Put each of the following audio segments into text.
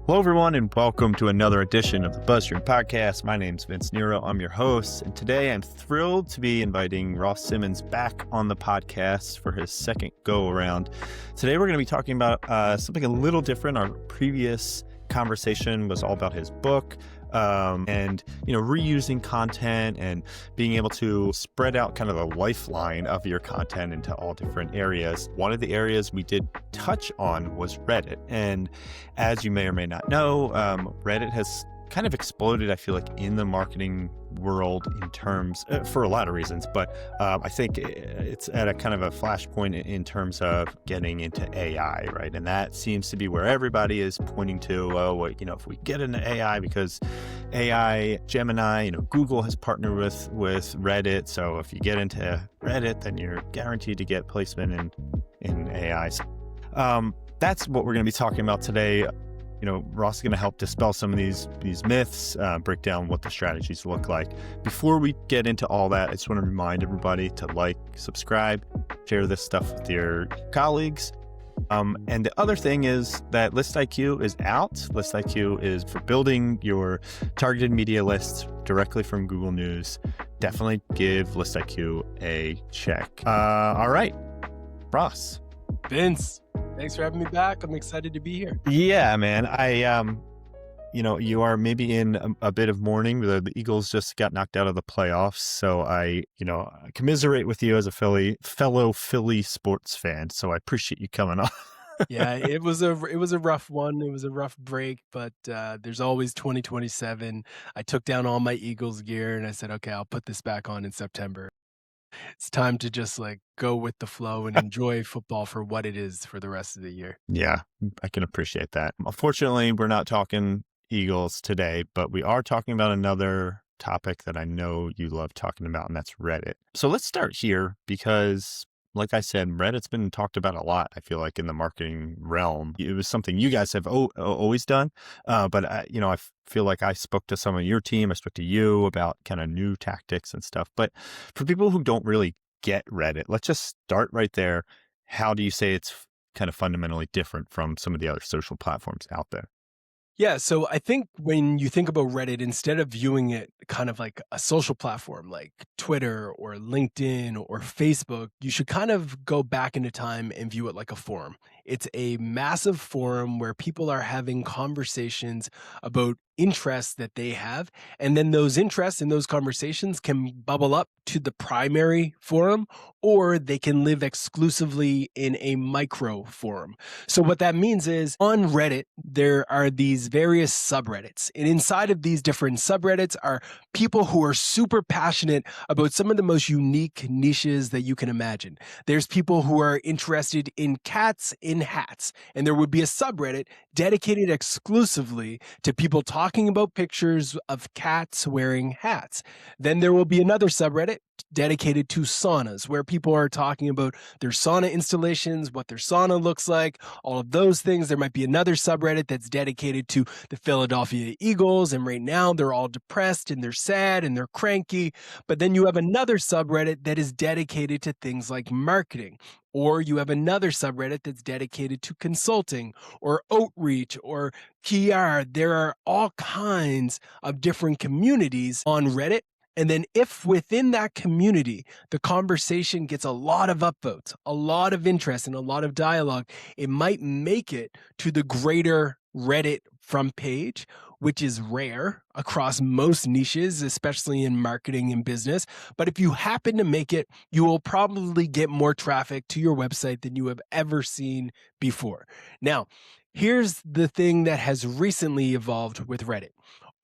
Hello, everyone, and welcome to another edition of the BuzzStream Podcast. My name's Vince Nero. I'm your host, and today I'm thrilled to be inviting Ross Simmonds back on the podcast for his second go-around. Today we're going to be talking about something a little different. Our previous conversation was all about his book, and reusing content and being able to spread out kind of a lifeline of your content into all different areas. One of the areas we did touch on was Reddit, and as you may or may not know, Reddit has kind of exploded, I feel like, in the marketing world in terms for a lot of reasons, but I think it's at a kind of a flashpoint in terms of getting into AI, right? And that seems to be where everybody is pointing to, if we get into AI, because AI, Gemini, Google has partnered with Reddit. So if you get into Reddit, then you're guaranteed to get placement in AI. That's what we're going to be talking about today. Ross is going to help dispel some of these myths, break down what the strategies look like. Before we get into all that, I just want to remind everybody to like, subscribe, share this stuff with your colleagues. And the other thing is that ListIQ is out. ListIQ is for building your targeted media lists directly from Google News. Definitely give ListIQ a check. All right, Ross. Vince, thanks for having me back. I'm excited to be here. Yeah, man. You are maybe in a bit of mourning. The Eagles just got knocked out of the playoffs. So I commiserate with you as a fellow Philly sports fan. So I appreciate you coming on. Yeah, it was a rough one. It was a rough break, but there's always 2027. I took down all my Eagles gear and I said, okay, I'll put this back on in September. It's time to just go with the flow and enjoy football for what it is for the rest of the year. Yeah, I can appreciate that. Unfortunately, we're not talking Eagles today, but we are talking about another topic that I know you love talking about, and that's Reddit. So let's start here because, like I said, Reddit's been talked about a lot, I feel like, in the marketing realm. It was something you guys have always done, but I feel like I spoke to some of your team, I spoke to you about kind of new tactics and stuff. But for people who don't really get Reddit, let's just start right there. How do you say it's kind of fundamentally different from some of the other social platforms out there? Yeah, so I think when you think about Reddit, instead of viewing it kind of like a social platform like Twitter or LinkedIn or Facebook, you should kind of go back into time and view it like a forum. It's a massive forum where people are having conversations about interests that they have. And then those interests and those conversations can bubble up to the primary forum, or they can live exclusively in a micro forum. So what that means is on Reddit, there are these various subreddits. And inside of these different subreddits are people who are super passionate about some of the most unique niches that you can imagine. There's people who are interested in cats in hats. And there would be a subreddit dedicated exclusively to people talking about pictures of cats wearing hats. Then there will be another subreddit dedicated to saunas, where people are talking about their sauna installations, what their sauna looks like, all of those things. There might be another subreddit that's dedicated to the Philadelphia Eagles, and right now they're all depressed and they're sad and they're cranky. But then you have another subreddit that is dedicated to things like marketing. Or you have another subreddit that's dedicated to consulting or outreach or PR. There are all kinds of different communities on Reddit. And then if within that community, the conversation gets a lot of upvotes, a lot of interest, and a lot of dialogue, it might make it to the greater Reddit front page, which is rare across most niches, especially in marketing and business. But if you happen to make it, you will probably get more traffic to your website than you have ever seen before. Now, here's the thing that has recently evolved with Reddit.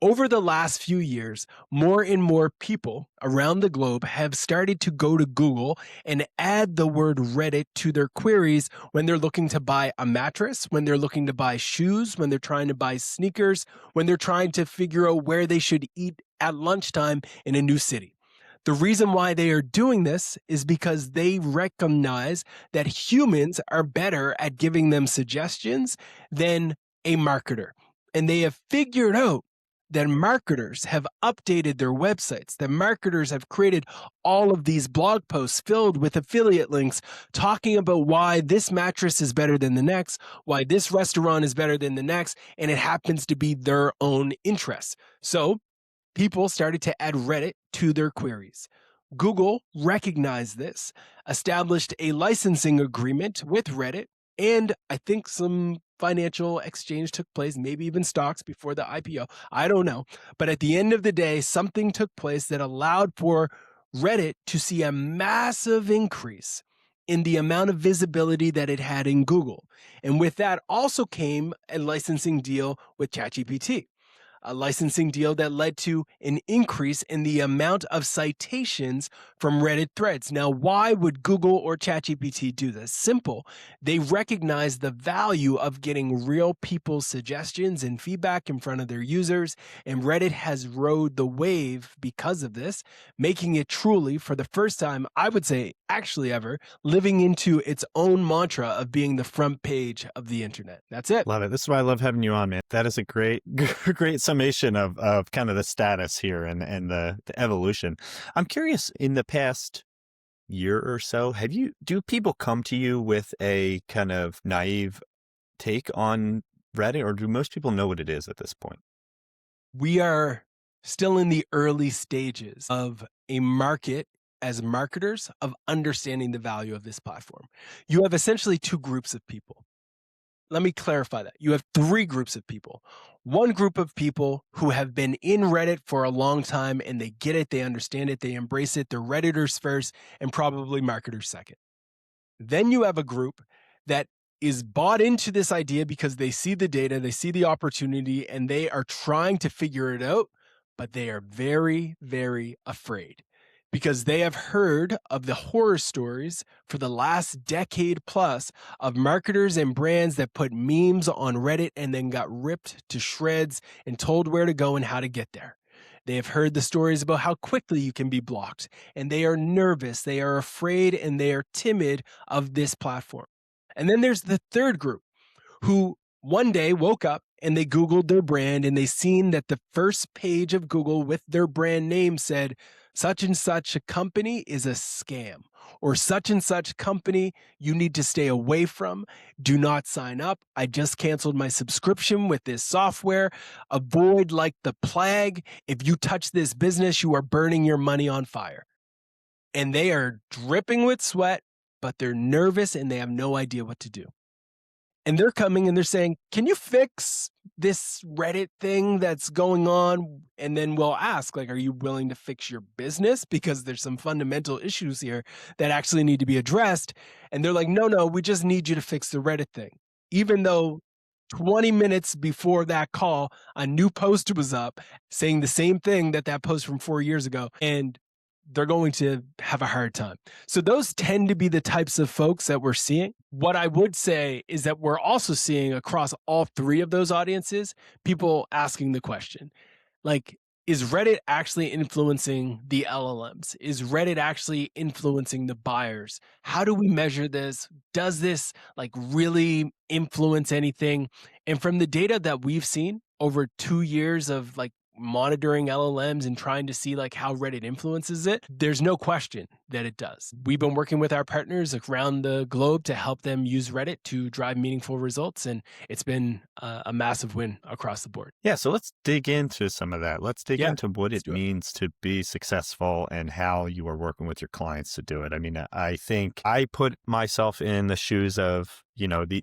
Over the last few years, more and more people around the globe have started to go to Google and add the word Reddit to their queries when they're looking to buy a mattress, when they're looking to buy shoes, when they're trying to buy sneakers, when they're trying to figure out where they should eat at lunchtime in a new city. The reason why they are doing this is because they recognize that humans are better at giving them suggestions than a marketer. And they have figured out that marketers have updated their websites, that marketers have created all of these blog posts filled with affiliate links talking about why this mattress is better than the next, why this restaurant is better than the next, and it happens to be their own interests. So people started to add Reddit to their queries. Google recognized this, established a licensing agreement with Reddit, and I think some financial exchange took place, maybe even stocks before the IPO. I don't know. But at the end of the day, something took place that allowed for Reddit to see a massive increase in the amount of visibility that it had in Google. And with that also came a licensing deal with ChatGPT, a licensing deal that led to an increase in the amount of citations from Reddit threads. Now, why would Google or ChatGPT do this? Simple. They recognize the value of getting real people's suggestions and feedback in front of their users, and Reddit has rode the wave because of this, making it truly, for the first time, I would say actually ever, living into its own mantra of being the front page of the internet. That's it. Love it. This is why I love having you on, man. That is a great, great summation of kind of the status here and the evolution. I'm curious, in the past year or so, do people come to you with a kind of naive take on Reddit, or do most people know what it is at this point? We are still in the early stages of a market as marketers of understanding the value of this platform. You have essentially two groups of people. Let me clarify that. You have three groups of people. One group of people who have been in Reddit for a long time and they get it, they understand it, they embrace it. They're Redditors first and probably marketers second. Then you have a group that is bought into this idea because they see the data, they see the opportunity, and they are trying to figure it out, but they are very, very afraid because they have heard of the horror stories for the last decade plus of marketers and brands that put memes on Reddit and then got ripped to shreds and told where to go and how to get there. They have heard the stories about how quickly you can be blocked, and they are nervous, they are afraid, and they are timid of this platform. And then there's the third group who one day woke up and they Googled their brand and they seen that the first page of Google with their brand name said, such and such a company is a scam, or such and such company you need to stay away from. Do not sign up. I just canceled my subscription with this software. Avoid like the plague. If you touch this business, you are burning your money on fire. And they are dripping with sweat, but they're nervous and they have no idea what to do. And they're coming and they're saying, can you fix this Reddit thing that's going on? And then we'll ask, like, are you willing to fix your business? Because there's some fundamental issues here that actually need to be addressed. And they're like, no, we just need you to fix the Reddit thing. Even though 20 minutes before that call, a new post was up saying the same thing that post from 4 years ago. And they're going to have a hard time. So those tend to be the types of folks that we're seeing. What I would say is that we're also seeing across all three of those audiences, people asking the question, like, is Reddit actually influencing the LLMs? Is Reddit actually influencing the buyers? How do we measure this? Does this like really influence anything? And from the data that we've seen over 2 years of like monitoring LLMs and trying to see like how Reddit influences it, there's no question that it does. We've been working with our partners around the globe to help them use Reddit to drive meaningful results, and it's been a massive win across the board. Yeah, so let's dig into some of that. Let's dig into what it means to be successful and how you are working with your clients to do it. I mean, I think I put myself in the shoes of,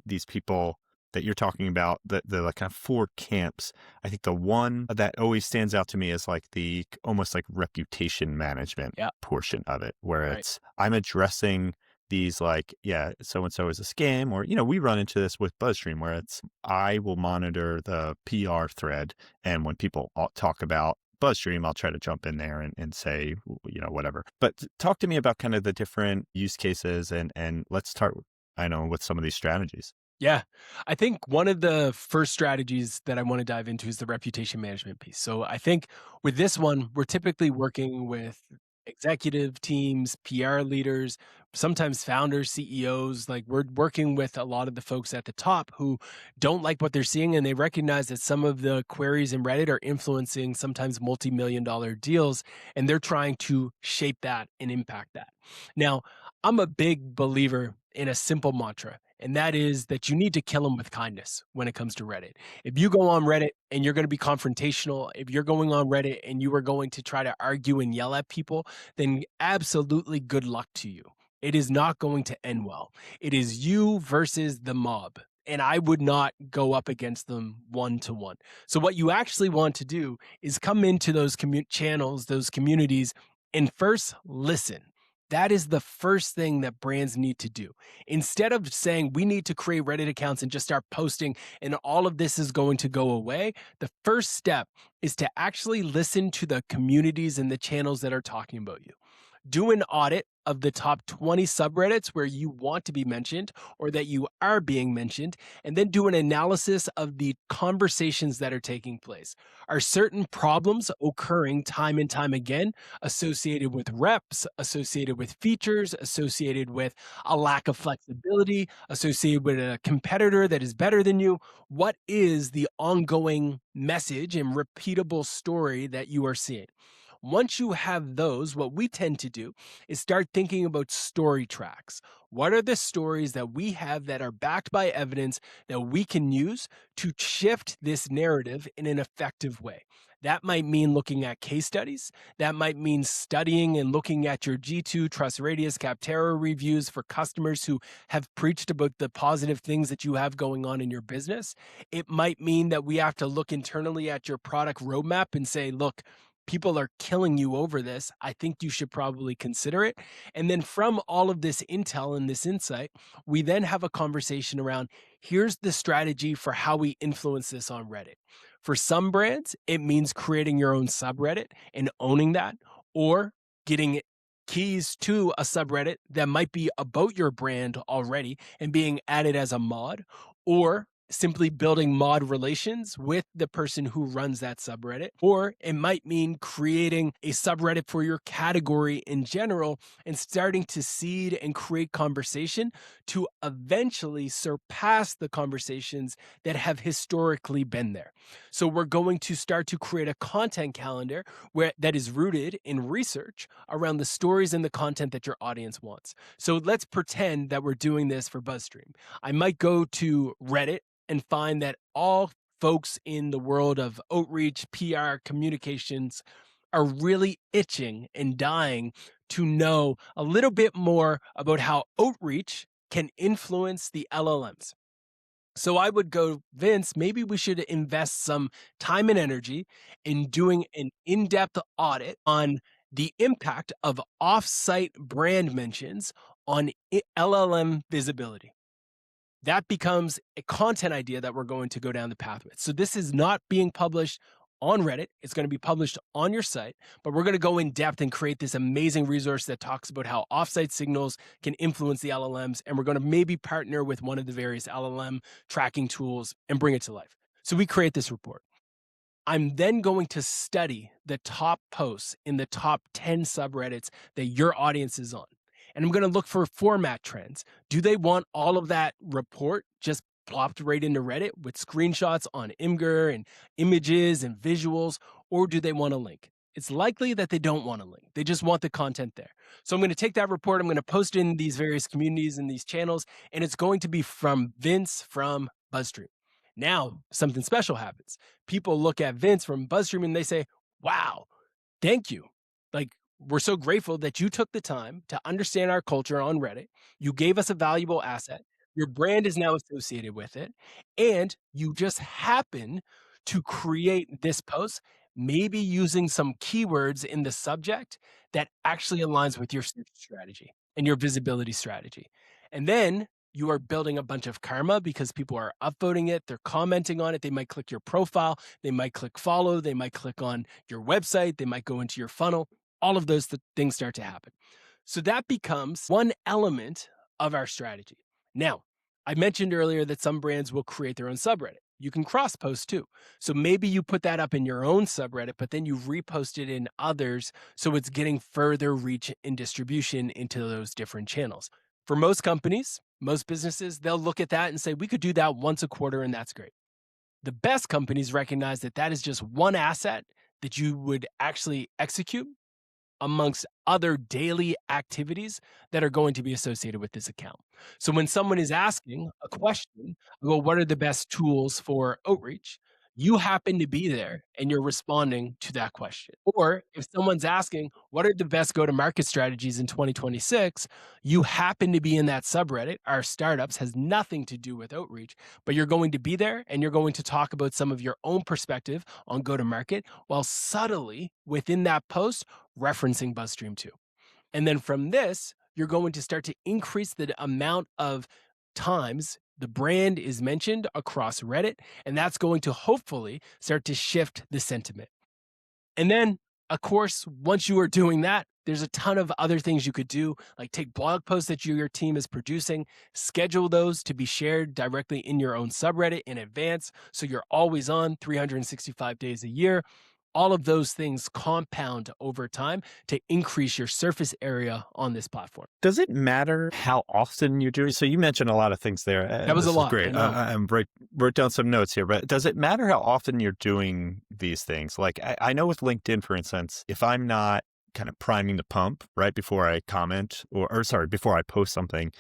these people that you're talking about, the like kind of four camps. I think the one that always stands out to me is like the almost like reputation management portion of it, where it's, I'm addressing these like, so-and-so is a scam, or, we run into this with BuzzStream where it's, I will monitor the PR thread. And when people talk about BuzzStream, I'll try to jump in there and say, whatever. But talk to me about kind of the different use cases and let's start, with some of these strategies. Yeah, I think one of the first strategies that I want to dive into is the reputation management piece. So I think with this one, we're typically working with executive teams, PR leaders, sometimes founders, CEOs. Like we're working with a lot of the folks at the top who don't like what they're seeing, and they recognize that some of the queries in Reddit are influencing sometimes multi-million dollar deals, and they're trying to shape that and impact that. Now, I'm a big believer in a simple mantra, and that is that you need to kill them with kindness when it comes to Reddit. If you go on Reddit and you're going to be confrontational, if you're going on Reddit and you are going to try to argue and yell at people, then absolutely good luck to you. It is not going to end well. It is you versus the mob. And I would not go up against them one to one. So, what you actually want to do is come into those channels, those communities, and first listen. That is the first thing that brands need to do. Instead of saying we need to create Reddit accounts and just start posting and all of this is going to go away, the first step is to actually listen to the communities and the channels that are talking about you. Do an audit of the top 20 subreddits where you want to be mentioned or that you are being mentioned, and then do an analysis of the conversations that are taking place. Are certain problems occurring time and time again associated with reps, associated with features, associated with a lack of flexibility, associated with a competitor that is better than you? What is the ongoing message and repeatable story that you are seeing? Once you have those, what we tend to do is start thinking about story tracks. What are the stories that we have that are backed by evidence that we can use to shift this narrative in an effective way? That might mean looking at case studies. That might mean studying and looking at your G2, Trust Radius, Capterra reviews for customers who have preached about the positive things that you have going on in your business. It might mean that we have to look internally at your product roadmap and say, look, people are killing you over this. I think you should probably consider it. And then from all of this intel and this insight, we then have a conversation around here's the strategy for how we influence this on Reddit. For some brands, it means creating your own subreddit and owning that, or getting keys to a subreddit that might be about your brand already and being added as a mod, or simply building mod relations with the person who runs that subreddit. Or it might mean creating a subreddit for your category in general and starting to seed and create conversation to eventually surpass the conversations that have historically been there. So we're going to start to create a content calendar where that is rooted in research around the stories and the content that your audience wants. So let's pretend that we're doing this for BuzzStream. I might go to Reddit and find that all folks in the world of outreach, PR, communications are really itching and dying to know a little bit more about how outreach can influence the LLMs. So I would go, Vince, maybe we should invest some time and energy in doing an in-depth audit on the impact of off-site brand mentions on LLM visibility. That becomes a content idea that we're going to go down the path with. So this is not being published on Reddit. It's going to be published on your site, but we're going to go in depth and create this amazing resource that talks about how offsite signals can influence the LLMs. And we're going to maybe partner with one of the various LLM tracking tools and bring it to life. So we create this report. I'm then going to study the top posts in the top 10 subreddits that your audience is on. And I'm going to look for format trends. Do they want all of that report just plopped right into Reddit with screenshots on Imgur and images and visuals, or do they want a link? It's likely that they don't want a link. They just want the content there. So I'm going to take that report, I'm going to post it in these various communities and these channels, and it's going to be from Vince from BuzzStream. Now, something special happens. People look at Vince from BuzzStream and they say, wow, thank you. Like, we're so grateful that you took the time to understand our culture on Reddit. You gave us a valuable asset. Your brand is now associated with it. And you just happen to create this post, maybe using some keywords in the subject that actually aligns with your search strategy and your visibility strategy. And then you are building a bunch of karma because people are upvoting it, they're commenting on it, they might click your profile, they might click follow, they might click on your website, they might go into your funnel. All of those things start to happen. So that becomes one element of our strategy. Now, I mentioned earlier that some brands will create their own subreddit. you can cross post too. So maybe you put that up in your own subreddit, but then you repost it in others. So it's getting further reach and distribution into those different channels. For most companies, most businesses, they'll look at that and say, we could do that once a quarter, and that's great. The best companies recognize that that is just one asset that you would actually execute amongst other daily activities that are going to be associated with this account. So when someone is asking a question, well, what are the best tools for outreach? You happen to be there and you're responding to that question. Or if someone's asking, what are the best go to market strategies in 2026? You happen to be in that subreddit. Our startups has nothing to do with outreach, but you're going to be there and you're going to talk about some of your own perspective on go to market while subtly within that post referencing BuzzStream too. And then from this, you're going to start to increase the amount of times the brand is mentioned across Reddit, and that's going to hopefully start to shift the sentiment. And then, of course, once you are doing that, there's a ton of other things you could do, like take blog posts that your team is producing, schedule those to be shared directly in your own subreddit in advance. So you're always on 365 days a year. All of those things compound over time to increase your surface area on this platform. Does it matter how often you're doing? So you mentioned a lot of things there. That was this a is lot. great. I'm wrote down some notes here, but does it matter how often you're doing these things? Like I know with LinkedIn, for instance, if I'm not kind of priming the pump right before I comment or sorry, before I post something,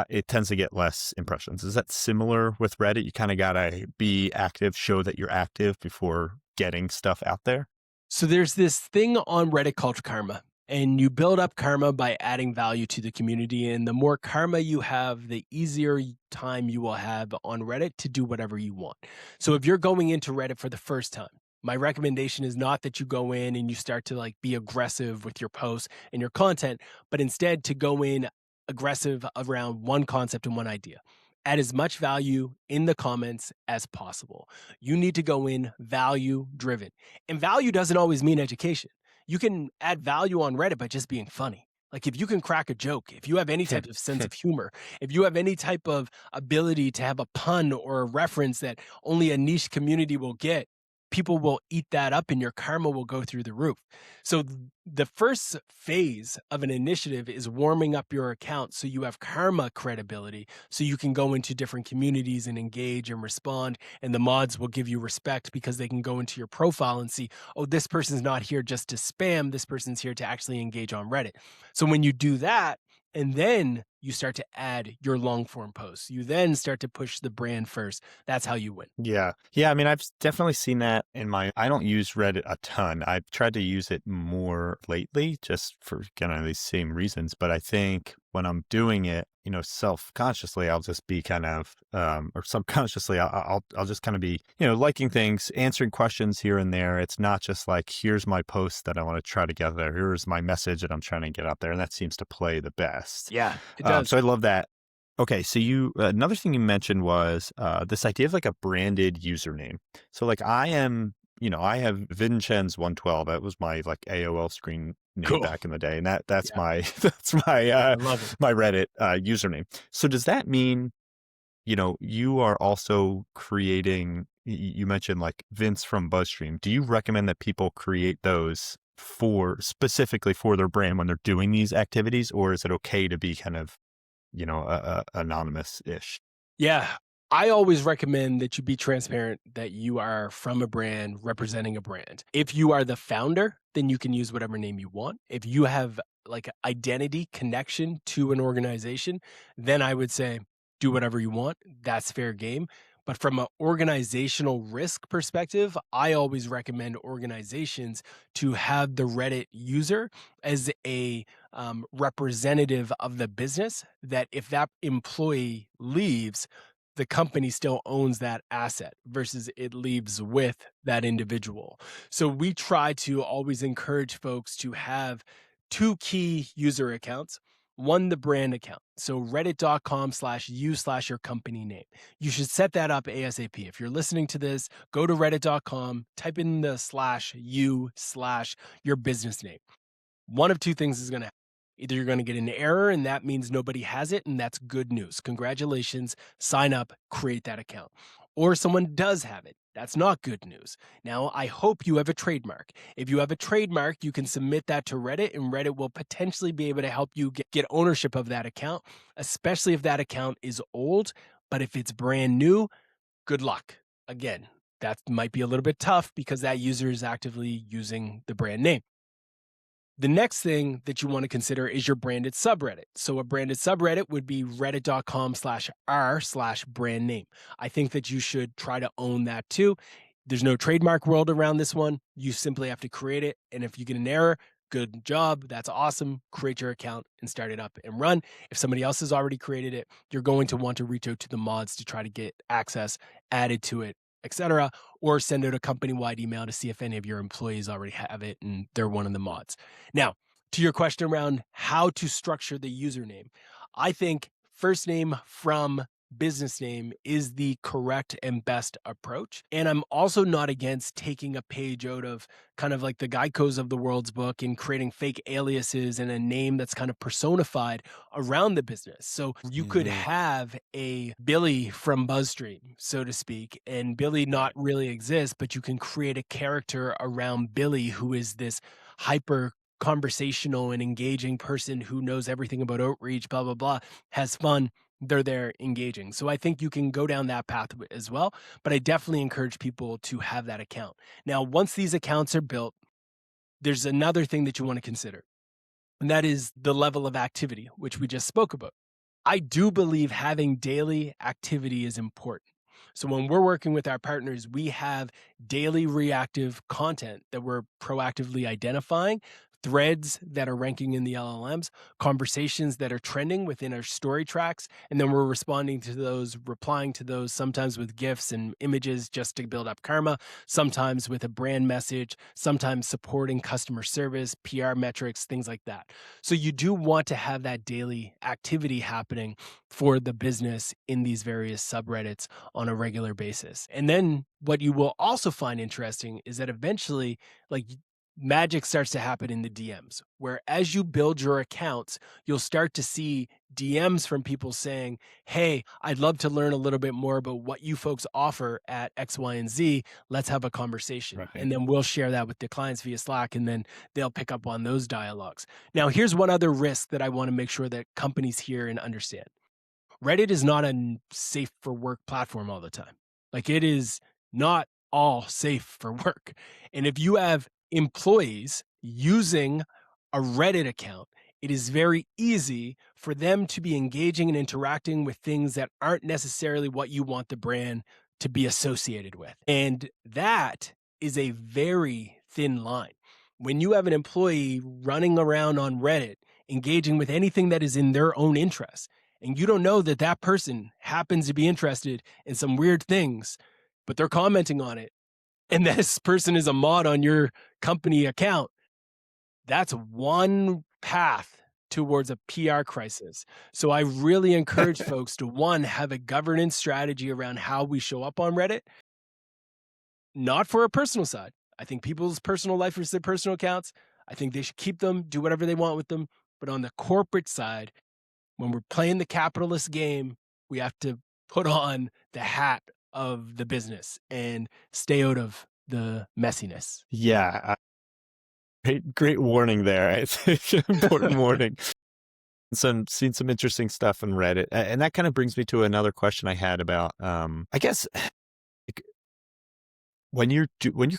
it tends to get less impressions. Is that similar with Reddit? You kind of got to be active, show that you're active before getting stuff out there. So there's this thing on Reddit called karma, and you build up karma by adding value to the community. And the more karma you have, the easier time you will have on Reddit to do whatever you want. So if you're going into Reddit for the first time, my recommendation is not that you go in and you start to like be aggressive with your posts and your content, but instead to go in aggressive around one concept and one idea. Add as much value in the comments as possible. You need to go in value driven. And value doesn't always mean education. You can add value on Reddit by just being funny. Like if you can crack a joke, if you have any type of sense of humor, if you have any type of ability to have a pun or a reference that only a niche community will get, people will eat that up and your karma will go through the roof. So the first phase of an initiative is warming up your account so you have karma credibility, so you can go into different communities and engage and respond, and the mods will give you respect because they can go into your profile and see, oh, this person's not here just to spam, this person's here to actually engage on Reddit. So when you do that, and then you start to add your long form posts. You then start to push the brand first. That's how you win. Yeah. Yeah. I mean, I've definitely seen that I don't use Reddit a ton. I've tried to use it more lately just for kind of these same reasons. But I think when I'm doing it, self-consciously, I'll just be kind of, or subconsciously, I'll just kind of be, liking things, answering questions here and there. It's not just like, here's my post that I want to try to get there. Here's my message that I'm trying to get out there. And that seems to play the best. Yeah, it does. So I love that. Okay. So another thing you mentioned was this idea of like a branded username. So like I have Vincenz112. That was my like AOL screen name back in the day. And that's my I love it. my Reddit username. So does that mean, you are also creating, you mentioned like Vince from BuzzStream. Do you recommend that people create those specifically for their brand when they're doing these activities, or is it okay to be kind of, anonymous-ish? Yeah. I always recommend that you be transparent that you are from a brand representing a brand. If you are the founder, then you can use whatever name you want. If you have like identity connection to an organization, then I would say do whatever you want. That's fair game. But from an organizational risk perspective, I always recommend organizations to have the Reddit user as a representative of the business, that if that employee leaves, the company still owns that asset versus it leaves with that individual. So we try to always encourage folks to have two key user accounts. One, the brand account. So reddit.com/you/your company name. You should set that up ASAP. If you're listening to this, go to reddit.com, type in the /you/your business name. One of two things is going to happen. Either you're going to get an error and that means nobody has it, and that's good news. Congratulations, sign up, create that account. or someone does have it. That's not good news. Now, I hope you have a trademark. If you have a trademark, you can submit that to Reddit, and Reddit will potentially be able to help you get ownership of that account, especially if that account is old. But if it's brand new, good luck. Again, that might be a little bit tough because that user is actively using the brand name. The next thing that you want to consider is your branded subreddit. So a branded subreddit would be reddit.com/r/brand name. I think that you should try to own that too. There's no trademark world around this one. You simply have to create it. And if you get an error, good job. That's awesome. Create your account and start it up and run. If somebody else has already created it, you're going to want to reach out to the mods to try to get access added to it, etc., or send out a company-wide email to see if any of your employees already have it and they're one of the mods. Now, to your question around how to structure the username, I think first name from business name is the correct and best approach. And I'm also not against taking a page out of kind of like the Geicos of the world's book and creating fake aliases and a name that's kind of personified around the business. So you could have a Billy from BuzzStream, so to speak, and Billy not really exist, but you can create a character around Billy who is this hyper conversational and engaging person who knows everything about outreach, blah, blah, blah, has fun. They're there engaging. So I think you can go down that path as well, but I definitely encourage people to have that account. Now, once these accounts are built, there's another thing that you want to consider, and that is the level of activity, which we just spoke about. I do believe having daily activity is important. So when we're working with our partners, we have daily reactive content that we're proactively identifying, threads that are ranking in the LLMs, conversations that are trending within our story tracks, and then we're responding to those, replying to those, sometimes with GIFs and images just to build up karma, sometimes with a brand message, sometimes supporting customer service, PR metrics, things like that. So you do want to have that daily activity happening for the business in these various subreddits on a regular basis. And then what you will also find interesting is that eventually, like, magic starts to happen in the DMs, where as you build your accounts, you'll start to see DMs from people saying, hey, I'd love to learn a little bit more about what you folks offer at X, Y, and Z. Let's have a conversation. Right. And then we'll share that with the clients via Slack, and then they'll pick up on those dialogues. Now, here's one other risk that I want to make sure that companies hear and understand. Reddit is not a safe for work platform all the time. Like, it is not all safe for work. And if you have employees using a Reddit account, it is very easy for them to be engaging and interacting with things that aren't necessarily what you want the brand to be associated with. And that is a very thin line. When you have an employee running around on Reddit, engaging with anything that is in their own interest, and you don't know that that person happens to be interested in some weird things, but they're commenting on it, and this person is a mod on your company account, that's one path towards a PR crisis. So I really encourage folks to, one, have a governance strategy around how we show up on Reddit, not for a personal side. I think people's personal life is their personal accounts. I think they should keep them, do whatever they want with them. But on the corporate side, when we're playing the capitalist game, we have to put on the hat of the business and stay out of the messiness. Yeah. Great warning there. It's an important warning. Seen some interesting stuff on Reddit. And that kind of brings me to another question I had about, I guess, when you're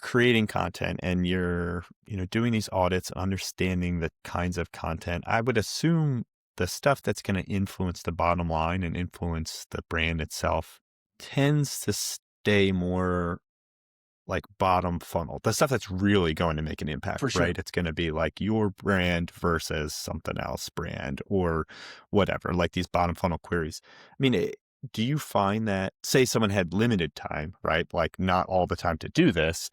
creating content and you're, doing these audits, understanding the kinds of content, I would assume the stuff that's going to influence the bottom line and influence the brand itself tends to stay more like bottom funnel, the stuff that's really going to make an impact, For sure. right? It's going to be like your brand versus something else brand or whatever, like these bottom funnel queries. I mean, do you find that, say someone had limited time, right? Like not all the time to do this.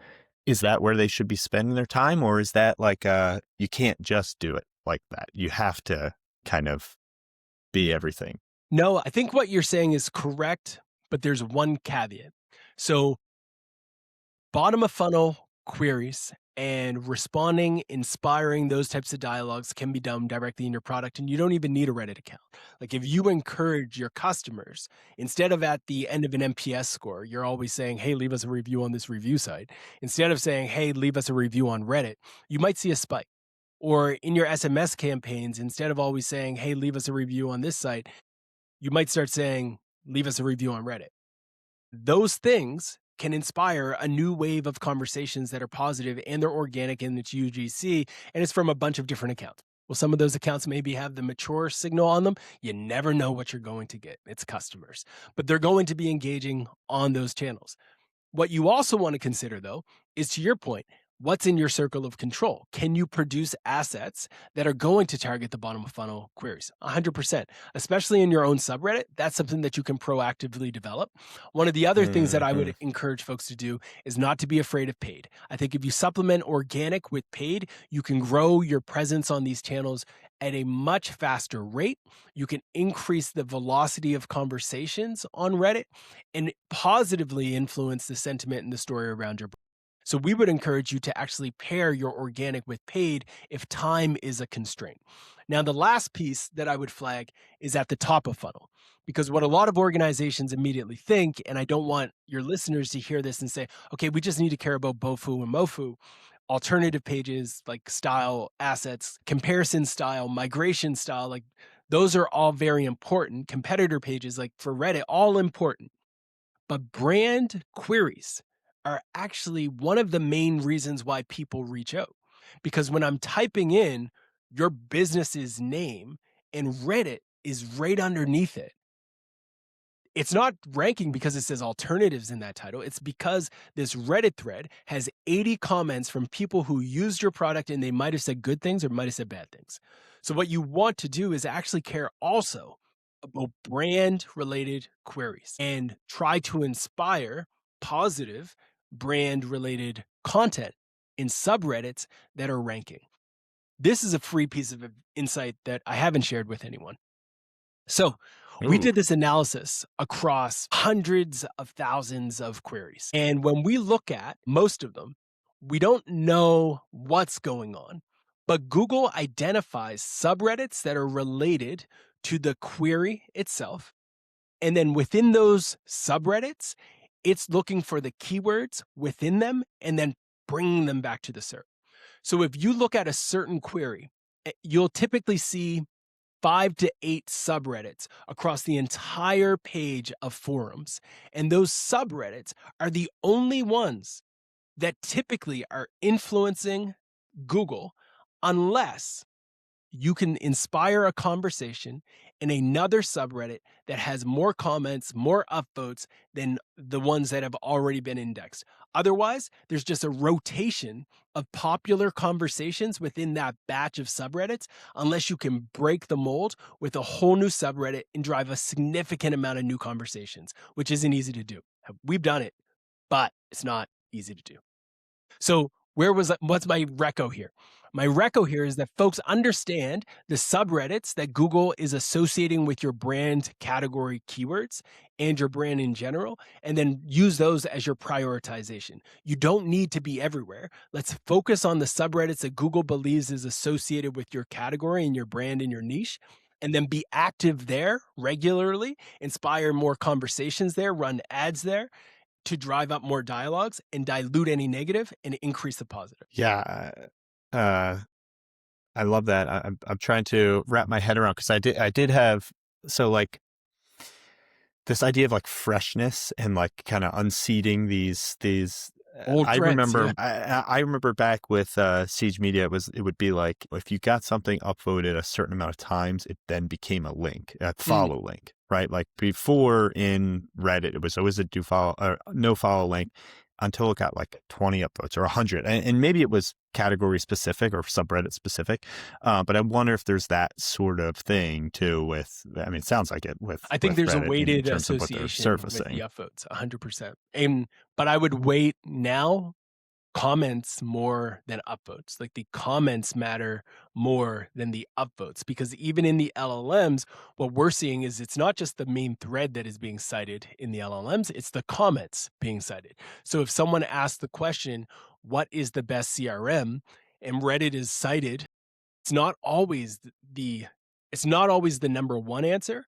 Is that where they should be spending their time? Or is that like, you can't just do it like that. You have to kind of be everything. No, I think what you're saying is correct, but there's one caveat. So bottom of funnel queries and responding, inspiring, those types of dialogues can be done directly in your product, and you don't even need a Reddit account. Like if you encourage your customers, instead of at the end of an NPS score, you're always saying, hey, leave us a review on this review site. Instead of saying, hey, leave us a review on Reddit, you might see a spike. Or in your SMS campaigns, instead of always saying, hey, leave us a review on this site, you might start saying, leave us a review on Reddit. Those things can inspire a new wave of conversations that are positive and they're organic in its UGC, and it's from a bunch of different accounts. Well, some of those accounts maybe have the mature signal on them. You never know what you're going to get. It's customers, but they're going to be engaging on those channels. What you also want to consider, though, is to your point, what's in your circle of control? Can you produce assets that are going to target the bottom of funnel queries? 100%, especially in your own subreddit. That's something that you can proactively develop. One of the other things that I would encourage folks to do is not to be afraid of paid. I think if you supplement organic with paid, you can grow your presence on these channels at a much faster rate. You can increase the velocity of conversations on Reddit and positively influence the sentiment and the story around your brand. So we would encourage you to actually pair your organic with paid if time is a constraint. Now, the last piece that I would flag is at the top of funnel, because what a lot of organizations immediately think, and I don't want your listeners to hear this and say, okay, we just need to care about BOFU and MOFU. Alternative pages like style, assets, comparison style, migration style, like those are all very important. Competitor pages like for Reddit, all important. But brand queries are actually one of the main reasons why people reach out. Because when I'm typing in your business's name and Reddit is right underneath it, it's not ranking because it says alternatives in that title. It's because this Reddit thread has 80 comments from people who used your product and they might have said good things or might have said bad things. So what you want to do is actually care also about brand related queries and try to inspire positive brand related content in subreddits that are ranking. This is a free piece of insight that I haven't shared with anyone. So we did this analysis across hundreds of thousands of queries. And when we look at most of them, we don't know what's going on, but Google identifies subreddits that are related to the query itself. And then within those subreddits, it's looking for the keywords within them and then bringing them back to the SERP. So if you look at a certain query, you'll typically see 5 to 8 subreddits across the entire page of forums. And those subreddits are the only ones that typically are influencing Google unless you can inspire a conversation in another subreddit that has more comments, more upvotes than the ones that have already been indexed. Otherwise, there's just a rotation of popular conversations within that batch of subreddits, unless you can break the mold with a whole new subreddit and drive a significant amount of new conversations, which isn't easy to do. We've done it, but it's not easy to do. So what's my reco here? My reco here is that folks understand the subreddits that Google is associating with your brand category keywords and your brand in general, and then use those as your prioritization. You don't need to be everywhere. Let's focus on the subreddits that Google believes is associated with your category and your brand and your niche, and then be active there regularly, inspire more conversations there, run ads there, to drive up more dialogues and dilute any negative and increase the positive. Yeah. I love that. I'm trying to wrap my head around, because I did have, so like this idea of like freshness and like kind of unseating these Old I threads, remember yeah. I remember back with Siege Media, it would be like if you got something upvoted a certain amount of times, it then became a link, a follow link, right? Like before in Reddit, it was always a do follow or no follow link until it got like 20 upvotes or 100, and maybe it was category specific or subreddit specific, but I wonder if there's that sort of thing too with, I mean, it sounds like it with, I think there's Reddit a weighted in terms of what they're association with surfacing. the upvotes, 100%. But I would weight now comments more than upvotes. Like the comments matter more than the upvotes, because even in the LLMs, what we're seeing is it's not just the main thread that is being cited in the LLMs, it's the comments being cited. So if someone asks the question, what is the best CRM, and Reddit is cited, it's not always it's not always the number one answer.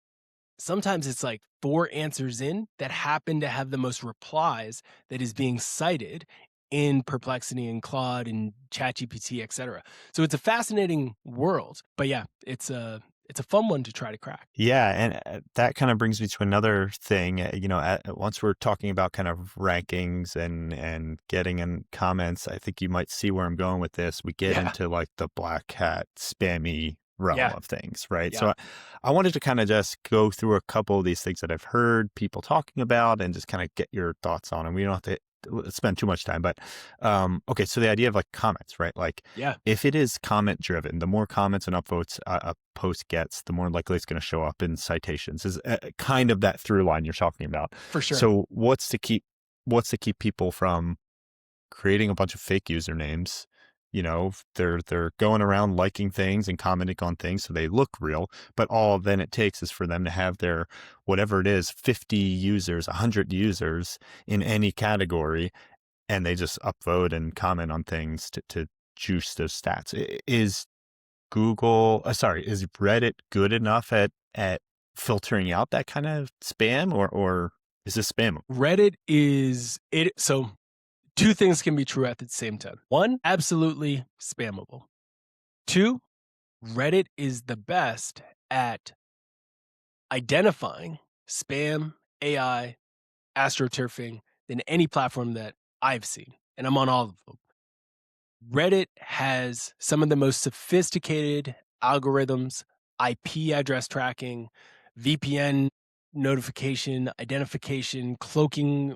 Sometimes it's like 4 answers in that happen to have the most replies that is being cited in Perplexity and Claude and ChatGPT, etc. So it's a fascinating world, but yeah, it's a fun one to try to crack. Yeah, and that kind of brings me to another thing. Once we're talking about kind of rankings and getting in comments, I think you might see where I'm going with this. We get Yeah, into like the black hat spammy realm yeah, of things, right? yeah, So I wanted to kind of just go through a couple of these things that I've heard people talking about and just kind of get your thoughts on them. We don't have to spend too much time, but okay. So the idea of like comments, right? Like yeah, if it is comment driven, the more comments and upvotes a post gets, the more likely it's going to show up in citations. Is kind of that through line you're talking about. for sure. So what's to keep people from creating a bunch of fake usernames? They're going around liking things and commenting on things so they look real, but all then it takes is for them to have their whatever it is, 50 users, 100 users in any category, and they just upvote and comment on things to juice those stats. Is Reddit good enough at filtering out that kind of spam, or is this spam? Reddit is it. So two things can be true at the same time. One, absolutely spammable. Two, Reddit is the best at identifying spam, AI, astroturfing than any platform that I've seen. And I'm on all of them. Reddit has some of the most sophisticated algorithms, IP address tracking, VPN notification, identification, cloaking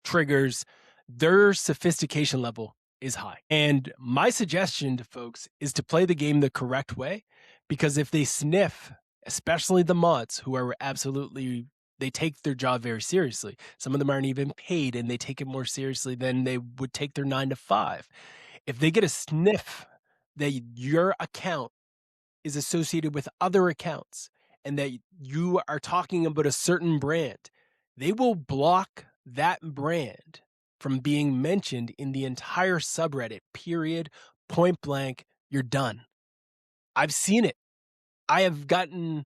triggers. Their sophistication level is high. And my suggestion to folks is to play the game the correct way, because if they sniff, especially the mods who are absolutely, they take their job very seriously. Some of them aren't even paid and they take it more seriously than they would take their 9 to 5. If they get a sniff that your account is associated with other accounts and that you are talking about a certain brand, they will block that brand from being mentioned in the entire subreddit, period, point blank. You're done. I've seen it. I have gotten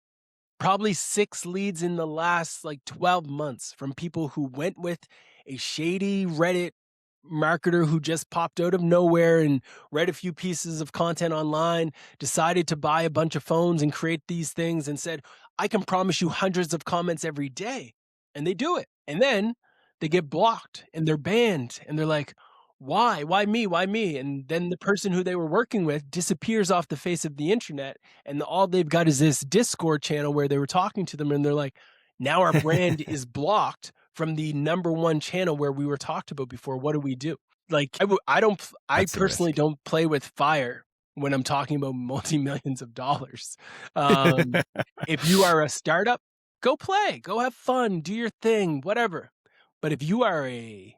probably 6 leads in the last like 12 months from people who went with a shady Reddit marketer who just popped out of nowhere and read a few pieces of content online, decided to buy a bunch of phones and create these things and said, I can promise you hundreds of comments every day. And they do it. And then they get blocked and they're banned. And they're like, why? Why me? Why me? And then the person who they were working with disappears off the face of the internet. And all they've got is this Discord channel where they were talking to them. And they're like, now our brand is blocked from the number one channel where we were talked about before. What do we do? Like I That's the personally risk. don't play with fire when I'm talking about multi-millions of dollars. Um, if you are a startup, go play, go have fun, do your thing, whatever. But if you are a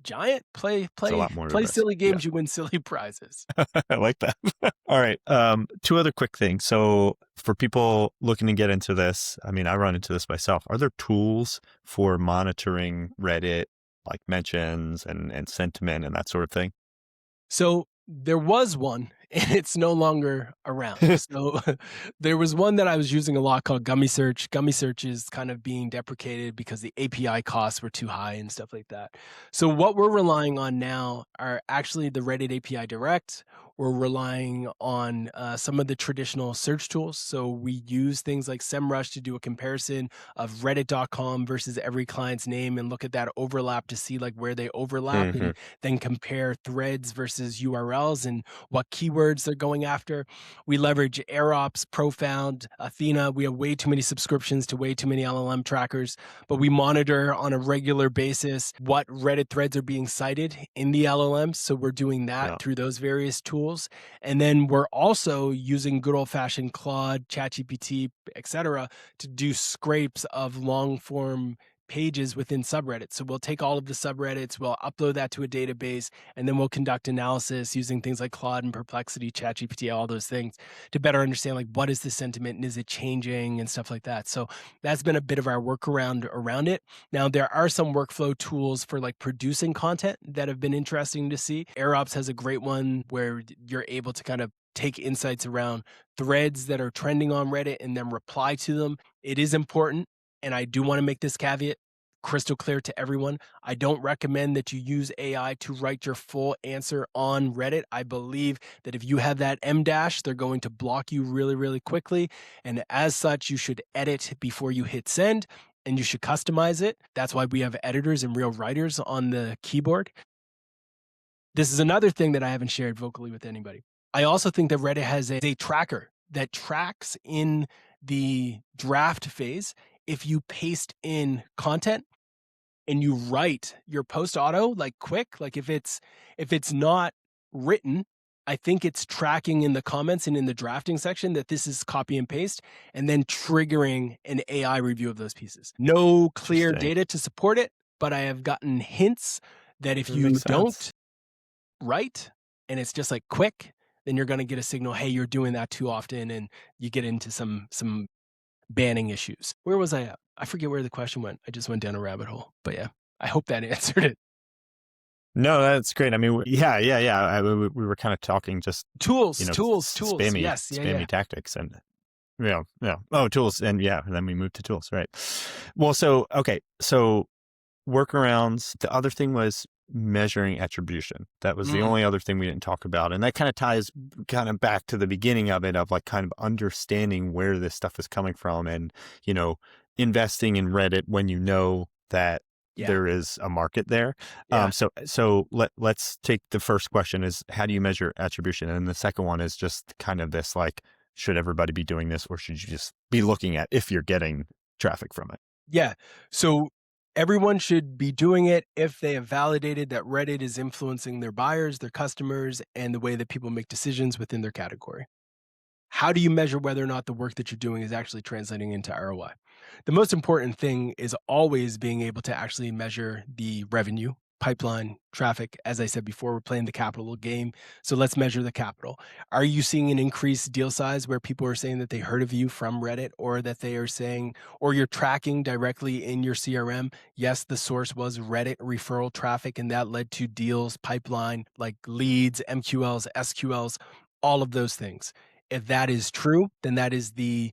giant, play It's a play lot more play risk. silly Yeah. games, you win silly prizes. I like that. All right. Two other quick things. So for people looking to get into this, I mean, I run into this myself. Are there tools for monitoring Reddit, like mentions and sentiment and that sort of thing? So there was one, and it's no longer around. So there was one that I was using a lot called Gummy Search. Gummy Search is kind of being deprecated because the API costs were too high and stuff like that. So what we're relying on now are actually the Reddit API Direct. We're relying on some of the traditional search tools. So we use things like SEMrush to do a comparison of reddit.com versus every client's name and look at that overlap to see like where they overlap, Hmm. and then compare threads versus URLs and what keywords they're going after. We leverage AirOps, Profound, Athena. We have way too many subscriptions to way too many LLM trackers, but we monitor on a regular basis what Reddit threads are being cited in the LLMs. So we're doing that Yeah. through those various tools. And then we're also using good old-fashioned Claude, ChatGPT, etc., to do scrapes of long-form pages within subreddits. So we'll take all of the subreddits, we'll upload that to a database, and then we'll conduct analysis using things like Claude and Perplexity, ChatGPT, all those things to better understand like what is the sentiment and is it changing and stuff like that. So that's been a bit of our workaround around it. Now, there are some workflow tools for like producing content that have been interesting to see. AirOps has a great one where you're able to kind of take insights around threads that are trending on Reddit and then reply to them. It is important, and I do want to make this caveat crystal clear to everyone. I don't recommend that you use AI to write your full answer on Reddit. I believe that if you have that M dash, they're going to block you really, really quickly. And as such, you should edit before you hit send, and you should customize it. That's why we have editors and real writers on the keyboard. This is another thing that I haven't shared vocally with anybody. I also think that Reddit has a tracker that tracks in the draft phase. If you paste in content and you write your post auto like quick, like if it's not written, I think it's tracking in the comments and in the drafting section that this is copy and paste, and then triggering an AI review of those pieces. No clear data to support it, but I have gotten hints that if you don't write and it's just like quick, then you're going to get a signal, hey, you're doing that too often, and you get into some banning issues. Where was I at? I forget where the question went. I just went down a rabbit hole. But yeah, I hope that answered it. No, that's great. I mean, yeah. We were kind of talking just tools, spammy, yes, spammy tactics, and tools, and then we moved to tools, right? Well, so workarounds. The other thing was measuring attribution. That was the only other thing we didn't talk about, and that kind of ties back to the beginning of it, of like kind of understanding where this stuff is coming from, and investing in Reddit when you know that there is a market there. So let's take the first question is, how do you measure attribution? And the second one is just kind of this, like, should everybody be doing this, or should you just be looking at if you're getting traffic from it? Yeah. So everyone should be doing it if they have validated that Reddit is influencing their buyers, their customers, and the way that people make decisions within their category. How do you measure whether or not the work that you're doing is actually translating into ROI? The most important thing is always being able to actually measure the revenue, pipeline, traffic. As I said before, we're playing the capital game, so let's measure the capital. Are you seeing an increased deal size where people are saying that they heard of you from Reddit, or that they are saying, or you're tracking directly in your CRM, yes, the source was Reddit referral traffic, and that led to deals, pipeline, like leads, MQLs, SQLs, all of those things. If that is true, then that is the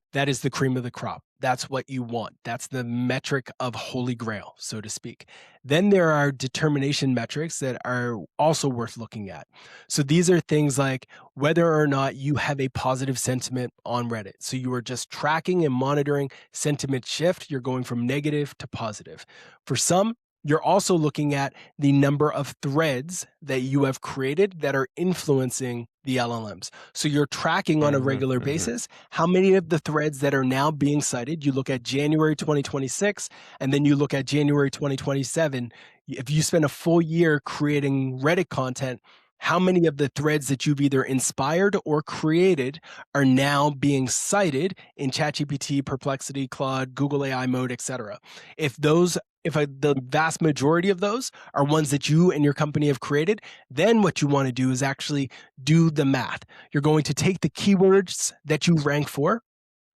cream of the crop. That's what you want. That's the metric of holy grail, so to speak. Then there are determination metrics that are also worth looking at. So these are things like whether or not you have a positive sentiment on Reddit. So you are just tracking and monitoring sentiment shift. You're going from negative to positive. For some, you're also looking at the number of threads that you have created that are influencing the LLMs. So you're tracking on a regular basis how many of the threads that are now being cited. You look at January 2026, and then you look at January 2027. If you spend a full year creating Reddit content, how many of the threads that you've either inspired or created are now being cited in ChatGPT, Perplexity, Claude, Google AI mode, etc. If the vast majority of those are ones that you and your company have created, then what you want to do is actually do the math. You're going to take the keywords that you rank for,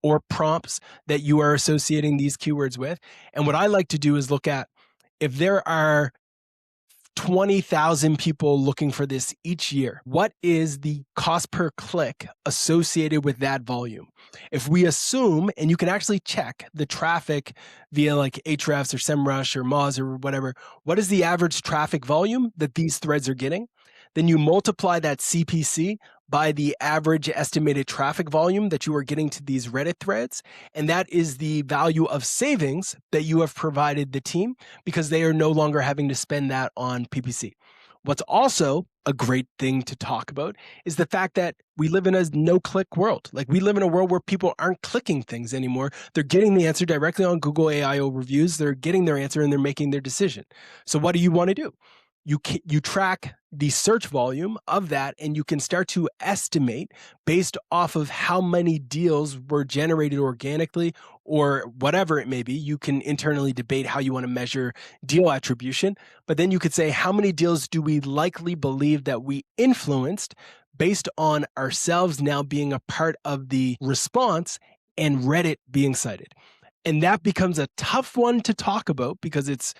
or prompts that you are associating these keywords with. And what I like to do is look at, if there are 20,000 people looking for this each year, what is the cost per click associated with that volume? If we assume, and you can actually check the traffic via like Ahrefs or SEMrush or Moz or whatever, what is the average traffic volume that these threads are getting? Then you multiply that CPC by the average estimated traffic volume that you are getting to these Reddit threads. And that is the value of savings that you have provided the team, because they are no longer having to spend that on PPC. What's also a great thing to talk about is the fact that we live in a no-click world. Like, we live in a world where people aren't clicking things anymore. They're getting the answer directly on Google AI overviews. They're getting their answer and they're making their decision. So what do you want to do? You track the search volume of that, and you can start to estimate based off of how many deals were generated organically or whatever it may be. You can internally debate how you want to measure deal attribution, but then you could say, how many deals do we likely believe that we influenced based on ourselves now being a part of the response and Reddit being cited? And that becomes a tough one to talk about because it's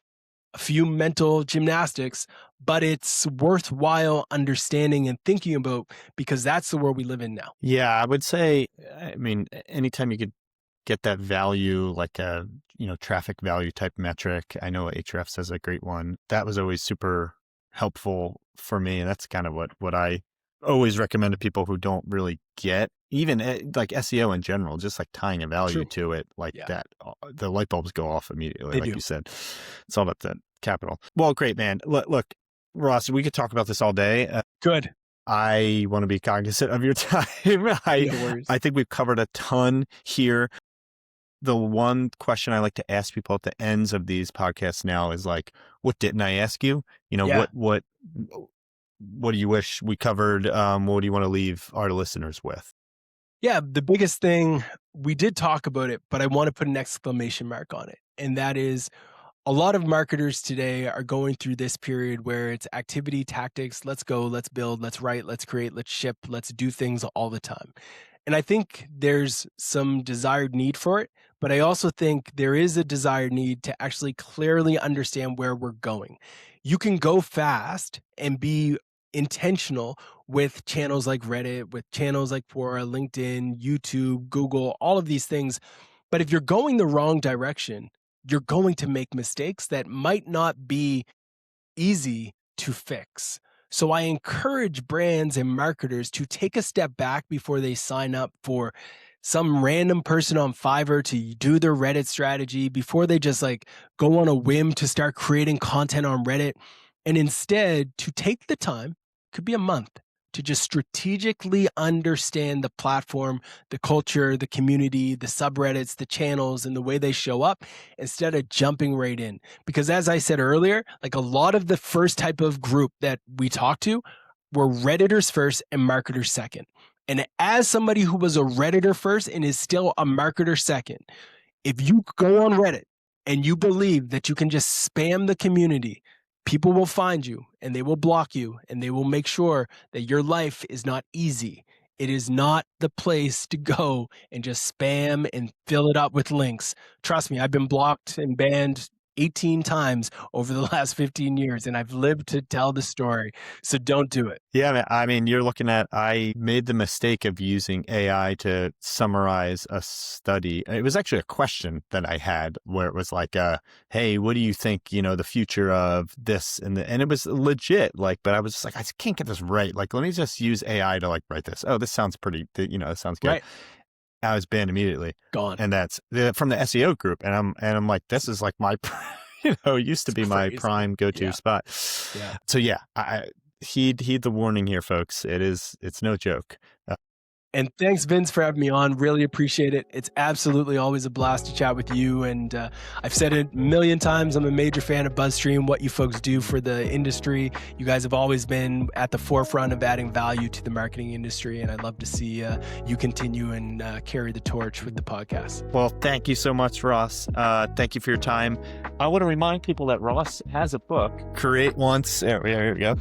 a few mental gymnastics, but it's worthwhile understanding and thinking about because that's the world we live in now. Yeah, I would say, I mean, anytime you could get that value, like a, traffic value type metric, I know Ahrefs has a great one. That was always super helpful for me. And that's kind of what I always recommend to people who don't really get, even like SEO in general, just like tying a value to it like that. The light bulbs go off immediately, you said. It's all about the capital. Well, great, man. Look, Ross, we could talk about this all day. Good. I want to be cognizant of your time. I think we've covered a ton here. The one question I like to ask people at the ends of these podcasts now is like, what didn't I ask you? What do you wish we covered? What do you want to leave our listeners with? Yeah, the biggest thing, we did talk about it, but I want to put an exclamation mark on it. And that is, a lot of marketers today are going through this period where it's activity, tactics, let's go, let's build, let's write, let's create, let's ship, let's do things all the time. And I think there's some desired need for it, but I also think there is a desired need to actually clearly understand where we're going. You can go fast and be intentional with channels like Reddit, with channels like Quora, LinkedIn, YouTube, Google, all of these things. But if you're going the wrong direction, you're going to make mistakes that might not be easy to fix. So I encourage brands and marketers to take a step back before they sign up for some random person on Fiverr to do their Reddit strategy, before they just like go on a whim to start creating content on Reddit, and instead to take the time, could be a month, to just strategically understand the platform, the culture, the community, the subreddits, the channels, and the way they show up instead of jumping right in. Because as I said earlier, like a lot of the first type of group that we talked to were Redditors first and marketers second. And as somebody who was a Redditor first and is still a marketer second, if you go on Reddit and you believe that you can just spam the community, people will find you and they will block you and they will make sure that your life is not easy. It is not the place to go and just spam and fill it up with links. Trust me, I've been blocked and banned 18 times over the last 15 years, and I've lived to tell the story. So don't do it. Yeah, I mean, you're looking at, I made the mistake of using AI to summarize a study. It was actually a question that I had where it was like, hey, what do you think, the future of this? And it was legit, but I was just like, I can't get this right. Like, let me just use AI to write this. Oh, this sounds pretty, this sounds good. Right. I was banned immediately. Gone. And that's from the SEO group. And I'm like, this is like my, it used to be my prime go-to spot. Yeah. So yeah, heed the warning here, folks. It's no joke. And thanks, Vince, for having me on. Really appreciate it. It's absolutely always a blast to chat with you. And I've said it a million times, I'm a major fan of BuzzStream, what you folks do for the industry. You guys have always been at the forefront of adding value to the marketing industry. And I'd love to see you continue and carry the torch with the podcast. Well, thank you so much, Ross. Thank you for your time. I want to remind people that Ross has a book, Create Once. There we go.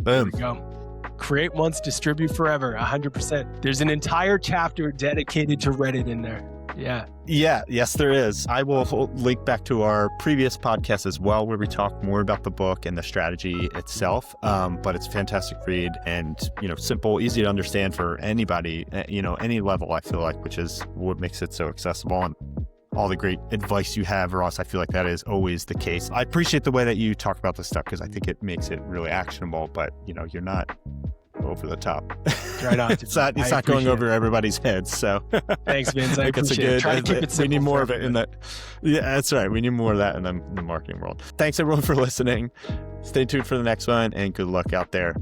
Boom. There we go. Create once, distribute forever, 100%. There's an entire chapter dedicated to Reddit in there. Yeah. Yes, there is. I will link back to our previous podcast as well, where we talk more about the book and the strategy itself. But it's a fantastic read and, simple, easy to understand for anybody, any level, I feel like, which is what makes it so accessible. And all the great advice you have, Ross, I feel like that is always the case. I appreciate the way that you talk about this stuff because I think it makes it really actionable, but you're not over the top. Right on. It's not going over everybody's heads. So thanks, Vince. I appreciate it. Try to keep it simple. We need more of it in that. Yeah, that's right. We need more of that in the marketing world. Thanks everyone for listening. Stay tuned for the next one and good luck out there.